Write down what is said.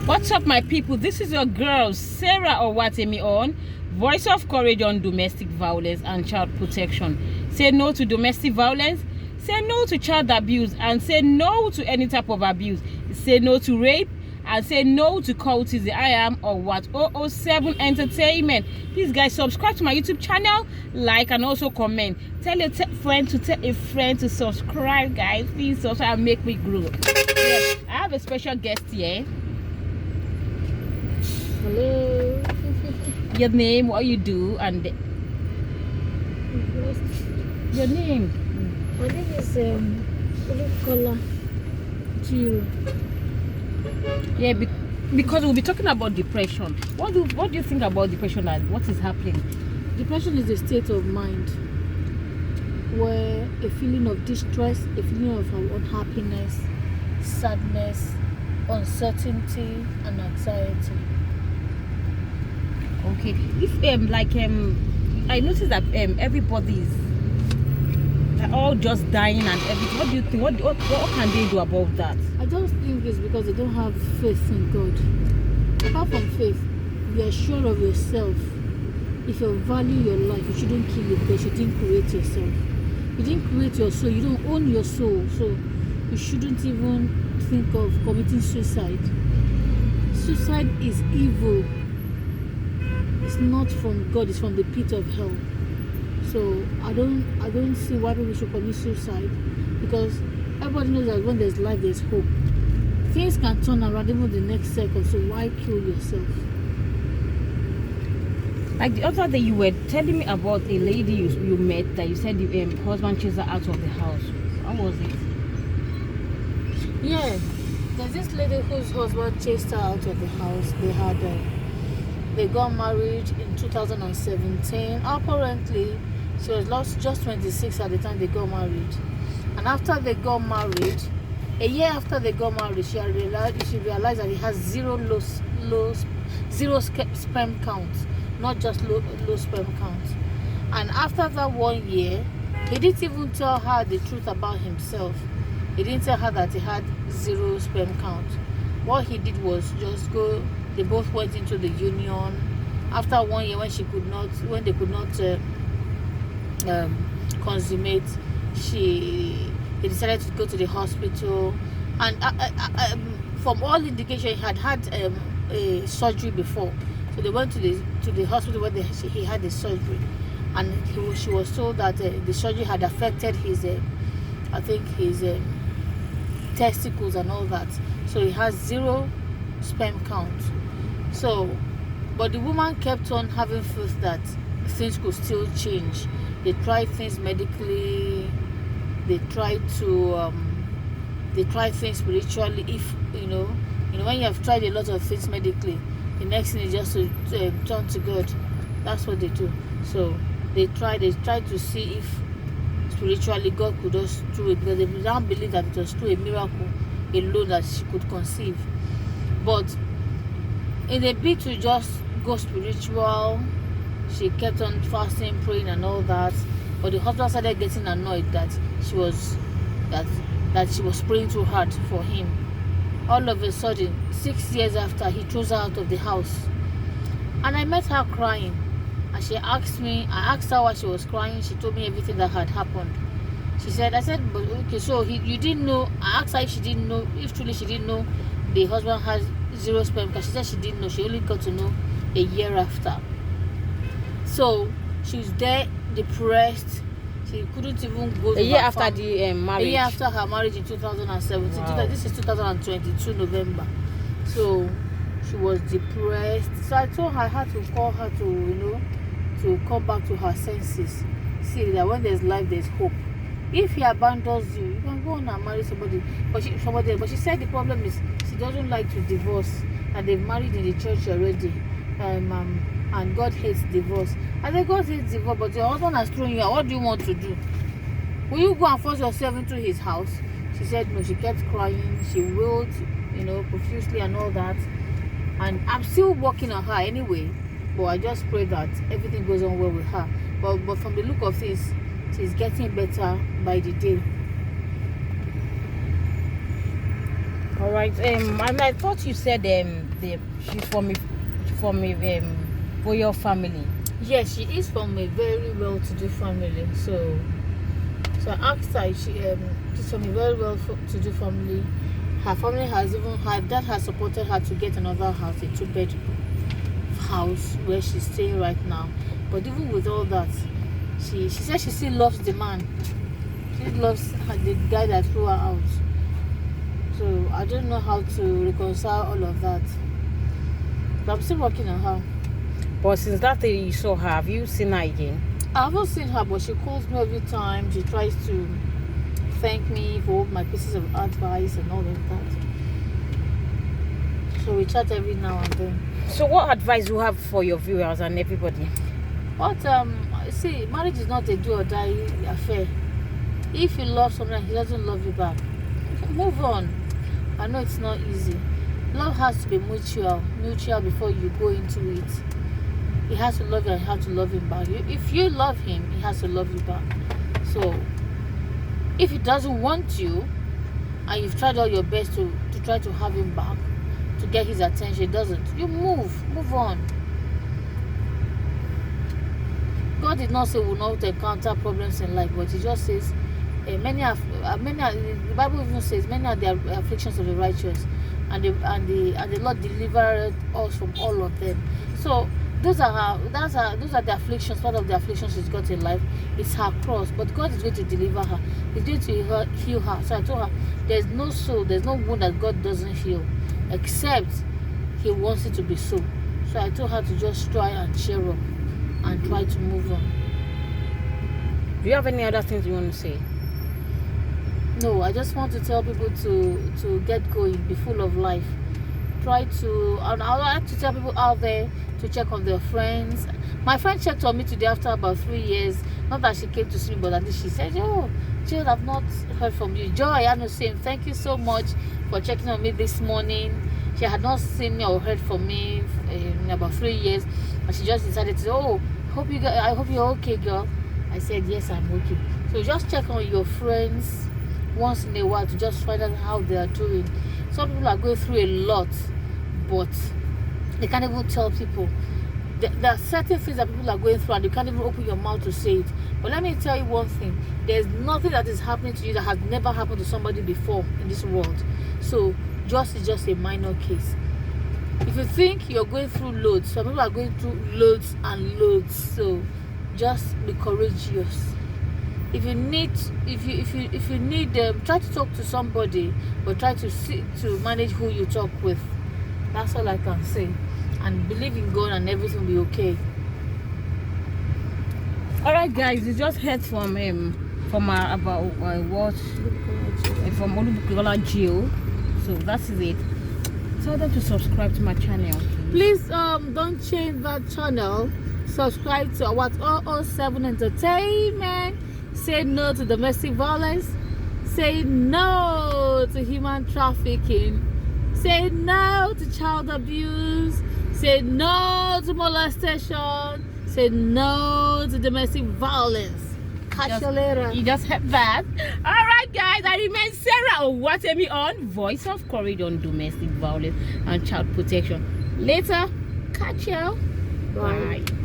What's up, my people? This is your girl Sarah Owatemi on Voice of Courage on domestic violence and child protection. Say no to domestic violence, say no to child abuse, and say no to any type of abuse. Say no to rape and say no to cultism. I am or what 007 Entertainment. Please guys, subscribe to my YouTube channel, like, and also comment. Tell a friend to tell a friend to subscribe, guys. Please subscribe and make me grow. Yes, I have a special guest here. Hello. Your name, what you do, and your name. My name is Olukola Jiro. Yeah, because we'll be talking about depression. What do you think about depression and what is happening? Depression is a state of mind where a feeling of distress, a feeling of unhappiness, sadness, uncertainty, and anxiety. Okay, if I noticed that everybody's all just dying and everything. What do you think? What can they do about that? I just think it's because they don't have faith in God. Apart from faith, you are sure of yourself. If you value your life, you shouldn't kill it because you didn't create yourself. You didn't create your soul. You don't own your soul, so you shouldn't even think of committing suicide. Suicide is evil. It's not from God. It's from the pit of hell. So I don't see why people should commit suicide, because everybody knows that when there's life, there's hope. Things can turn around even the next second. So why kill yourself? Like the other day, you were telling me about a lady you met that you said your husband chased her out of the house. How was it? Yeah, there's this lady whose husband chased her out of the house. They got married in 2017. Apparently, she was just 26 at the time they got married. And after they got married, a year after they got married, she realized that he has zero sperm count, not just low sperm count. And after that 1 year, he didn't even tell her the truth about himself. He didn't tell her that he had zero sperm count. What he did was just go. They both went into the union. After 1 year, when they could not consummate, they decided to go to the hospital. And from all indication, he had a surgery before. So they went to the hospital where he had the surgery, and she was told that the surgery had affected his testicles and all that. So he has zero sperm count. So, but the woman kept on having faith that things could still change. They tried things medically. They tried things spiritually. If you know when you have tried a lot of things medically, the next thing is just to turn to God. That's what they do. So they tried to see if spiritually God could just do it, because they don't believe that it was through a miracle alone that she could conceive. But in a bid to just go spiritual, she kept on fasting, praying, and all that. But the husband started getting annoyed that she was praying too hard for him. All of a sudden, 6 years after, he throws her out of the house. And I met her crying, and she asked me. I asked her why she was crying. She told me everything that had happened. I said, but okay, so you didn't know. I asked her if she didn't know, if truly she didn't know the husband has zero sperm, because she said she didn't know. She only got to know a year after. So she was there depressed. She couldn't even go to a year after the marriage. A year after her marriage in 2017. Wow. This is 2022 November. So she was depressed. So I told her I had to call her to come back to her senses. See that when there's life, there's hope. If he abandons you, you can go on and marry somebody. But she said the problem is she doesn't like to divorce, and they've married in the church already. And God hates divorce. I said, God hates divorce, but your husband has thrown you out. What do you want to do? Will you go and force yourself into his house? She said no. She kept crying. She wailed, profusely and all that. And I'm still working on her anyway. But I just pray that everything goes on well with her. But from the look of things, she's getting better by the day. All right. And I thought you said she's from a royal family. Yes, she is from a very well-to-do family. So I asked her if she's from a very well-to-do family. Her family her dad has supported her to get another house, a 2-bedroom house where she's staying right now. But even with all that, she said she still loves the man. She loves the guy that threw her out. So I don't know how to reconcile all of that. But I'm still working on her. But since that day you saw her, have you seen her again? I haven't seen her, but she calls me every time. She tries to thank me for all my pieces of advice and all of that. So we chat every now and then. So what advice do you have for your viewers and everybody? But see, marriage is not a do or die affair. If you love someone and he doesn't love you back, move on. I know it's not easy. Love has to be mutual before you go into it. He has to love you and you have to love him back. If you love him, he has to love you back. So if he doesn't want you and you've tried all your best to try to have him back, to get his attention, he doesn't, you move on. God did not say we will not encounter problems in life, but he just says the Bible even says many are the afflictions of the righteous, and the Lord delivered us from all of them. So those are the afflictions. Part of the afflictions she's got in life is her cross, but God is going to deliver her. He's going to heal her. So I told her there's no soul, there's no wound that God doesn't heal, except he wants it to be so. So I told her to just try and cheer up and try to move on. Do you have any other things you want to say? No, I just want to tell people to get going, be full of life. Try to, and I would like to tell people out there to check on their friends. My friend checked on me today after about 3 years. Not that she came to see me, but at least she said, "Oh, Jill, I've not heard from you." Joy, I know same. Thank you so much for checking on me this morning. She had not seen me or heard from me in about 3 years, and she just decided to say, "Oh, I hope you're okay, girl." I said, "Yes, I'm okay." So just check on your friends once in a while to just find out how they are doing. Some people are going through a lot, but they can't even tell people. There are certain things that people are going through and you can't even open your mouth to say it. But let me tell you one thing, there's nothing that is happening to you that has never happened to somebody before in this world. So it's just a minor case. If you think you're going through loads, some people are going through loads and loads. So just be courageous. If you need, try to talk to somebody, but try to manage who you talk with. That's all I can say. And believe in God, and everything will be okay. All right, guys, you just heard from about what from Olubukola Jill. So that's it. Tell them to subscribe to my channel. Please don't change that channel. Subscribe to our 007 Entertainment. Say no to domestic violence. Say no to human trafficking. Say no to child abuse. Say no to molestation. Say no to domestic violence. Catch you later. You just heard that. All right, guys. I remain Sarah Owatemi on Voice of Courage on Domestic Violence and Child Protection. Later, catch you. Bye. Bye.